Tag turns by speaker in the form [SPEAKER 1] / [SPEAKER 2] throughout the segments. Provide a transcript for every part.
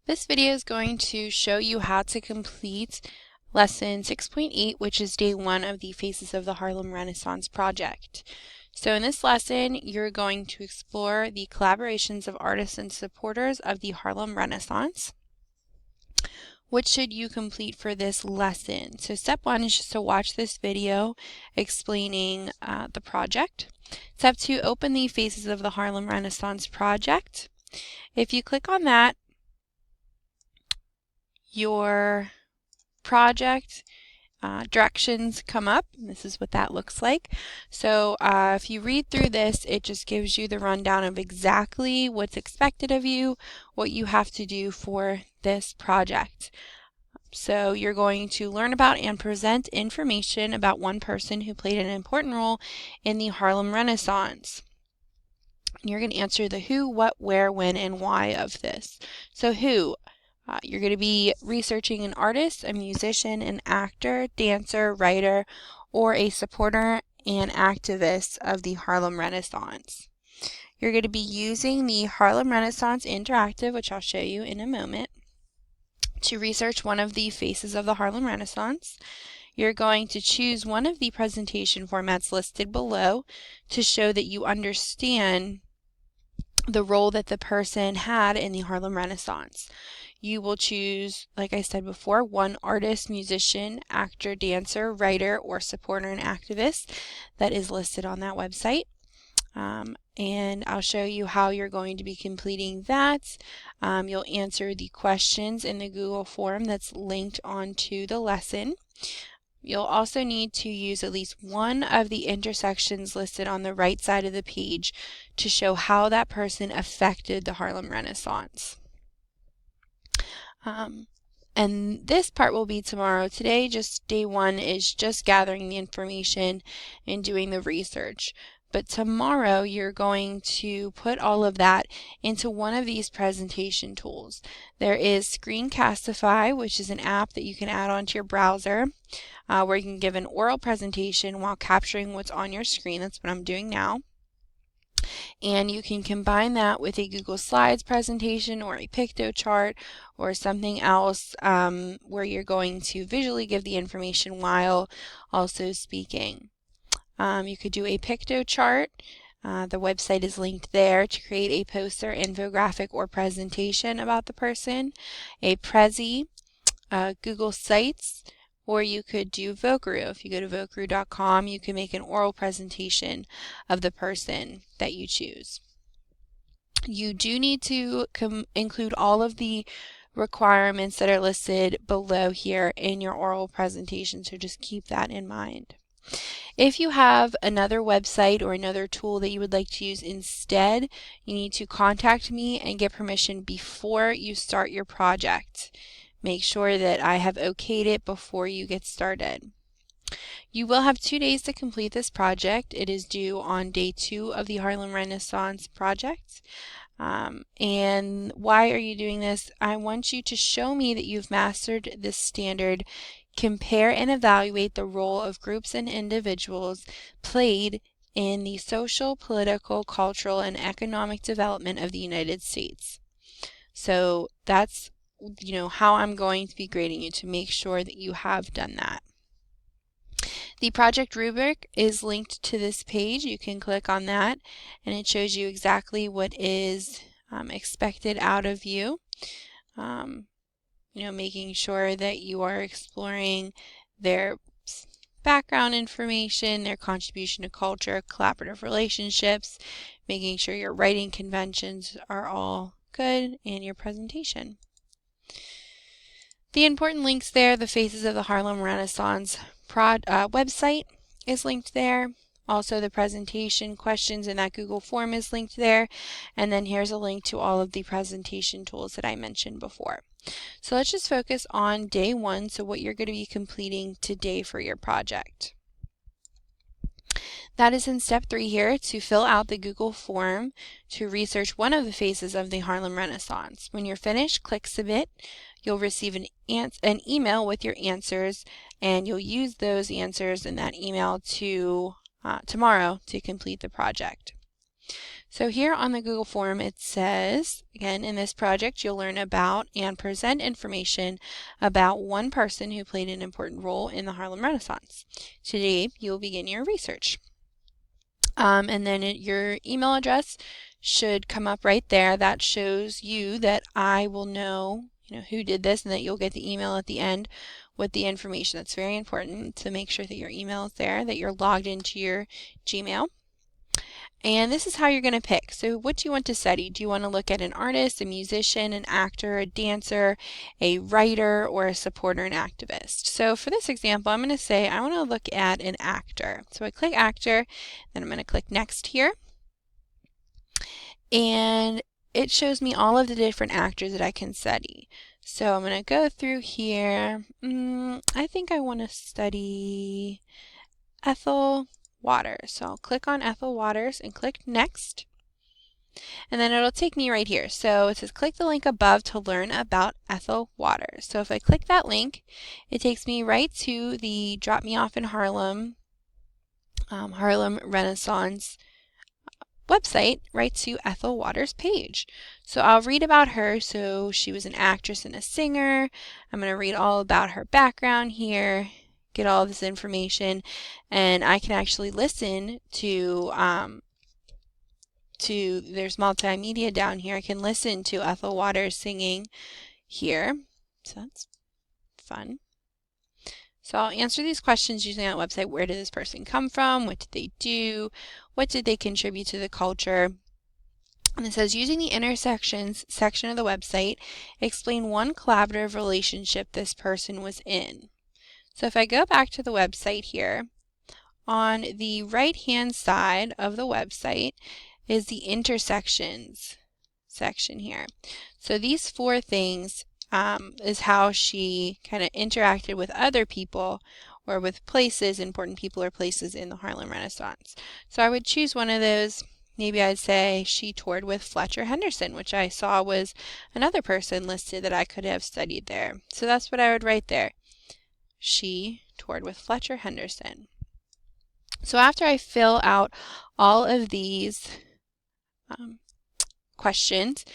[SPEAKER 1] This video is going to show you how to complete lesson 6.8, which is day 1 of the Faces of the Harlem Renaissance project. So in this lesson, you're going to explore the collaborations of artists and supporters of the Harlem Renaissance. What should you complete for this lesson? So step 1 is just to watch this video explaining the project. Step 2, open the Faces of the Harlem Renaissance project. If you click on that, your project directions come up. This is what that looks like. So if you read through this, it just gives you the rundown of exactly what's expected of you, what you have to do for this project. So you're going to learn about and present information about one person who played an important role in the Harlem Renaissance. You're going to answer the who, what, where, when, and why of this. So who? You're going to be researching an artist, a musician, an actor, dancer, writer, or a supporter and activist of the Harlem Renaissance. You're going to be using the Harlem Renaissance Interactive, which I'll show you in a moment, to research one of the faces of the Harlem Renaissance. You're going to choose one of the presentation formats listed below to show that you understand the role that the person had in the Harlem Renaissance. You will choose, like I said before, one artist, musician, actor, dancer, writer, or supporter and activist that is listed on that website. And I'll show you how you're going to be completing that. You'll answer the questions in the Google form that's linked onto the lesson. You'll also need to use at least one of the intersections listed on the right side of the page to show how that person affected the Harlem Renaissance. And this part will be tomorrow. Today, just day 1 is just gathering the information and doing the research. But tomorrow, you're going to put all of that into one of these presentation tools. There is Screencastify, which is an app that you can add onto your browser, where you can give an oral presentation while capturing what's on your screen. That's what I'm doing now. And you can combine that with a Google Slides presentation or a picto chart or something else where you're going to visually give the information while also speaking. You could do a picto chart. The website is linked there to create a poster, infographic, or presentation about the person. A Prezi, Google Sites, or you could do Vocaroo. If you go to vocaroo.com, you can make an oral presentation of the person that you choose. You do need to include all of the requirements that are listed below here in your oral presentation, so just keep that in mind. If you have another website or another tool that you would like to use instead, you need to contact me and get permission before you start your project. Make sure that I have okayed it before you get started. You will have 2 days to complete this project. It is due on day 2 of the Harlem Renaissance project. And why are you doing this? I want you to show me that you've mastered this standard. Compare and evaluate the role of groups and individuals played in the social, political, cultural, and economic development of the United States. So that's how I'm going to be grading you, to make sure that you have done that. The project rubric is linked to this page. You can click on that and it shows you exactly what is expected out of you. Making sure that you are exploring their background information, their contribution to culture, collaborative relationships, making sure your writing conventions are all good, and your presentation. The important links there, the Faces of the Harlem Renaissance website is linked there. Also, the presentation questions in that Google form is linked there. And then here's a link to all of the presentation tools that I mentioned before. So let's just focus on day 1, so what you're going to be completing today for your project. That is in step 3 here, to fill out the Google form to research one of the faces of the Harlem Renaissance. When you're finished, click Submit. You'll receive an email with your answers, and you'll use those answers in that email to tomorrow to complete the project. So here on the Google form it says, again, in this project you'll learn about and present information about one person who played an important role in the Harlem Renaissance. Today you'll begin your research. And then your email address should come up right there. That shows you that I will know, who did this, and that you'll get the email at the end with the information. That's very important to make sure that your email is there, that you're logged into your Gmail. And this is how you're going to pick. So what do you want to study? Do you want to look at an artist, a musician, an actor, a dancer, a writer, or a supporter and activist? So for this example, I'm going to say I want to look at an actor. So I click actor, then I'm going to click next here. And it shows me all of the different actors that I can study. So I'm going to go through here. I think I want to study Ethel Waters. So I'll click on Ethel Waters and click next. And then it'll take me right here. So it says click the link above to learn about Ethel Waters. So if I click that link, it takes me right to the Drop Me Off in Harlem, Harlem Rennissance website, right to Ethel Waters' page. So I'll read about her. So she was an actress and a singer. I'm going to read all about her background here, get all this information, and I can actually listen to there's multimedia down here. I can listen to Ethel Waters singing here, so that's fun. So I'll answer these questions using that website. Where did this person come from? What did they do? What did they contribute to the culture? And it says, using the intersections section of the website, explain one collaborative relationship this person was in. So if I go back to the website here, on the right-hand side of the website is the intersections section here. So these 4 things is how she kind of interacted with other people or with places, important people or places in the Harlem Renaissance. So I would choose one of those. Maybe I'd say she toured with Fletcher Henderson, which I saw was another person listed that I could have studied there. So that's what I would write there. She toured with Fletcher Henderson. So after I fill out all of these questions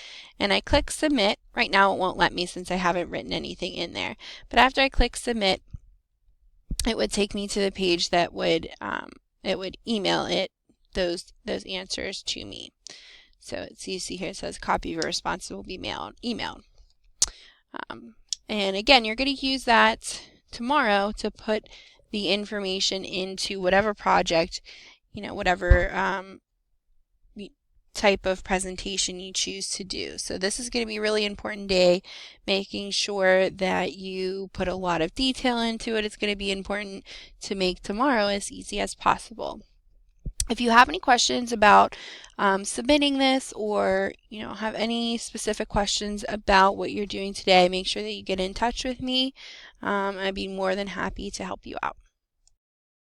[SPEAKER 1] and I click submit, right now it won't let me since I haven't written anything in there, but after I click submit, it would take me to the page that would it would email it those answers to me. So you see here it says copy of your response will be emailed. And again, you're going to use that tomorrow to put the information into whatever project, whatever type of presentation you choose to do. So this is going to be a really important day, making sure that you put a lot of detail into it. It's going to be important to make tomorrow as easy as possible. If you have any questions about submitting this, or have any specific questions about what you're doing today, make sure that you get in touch with me. I'd be more than happy to help you out.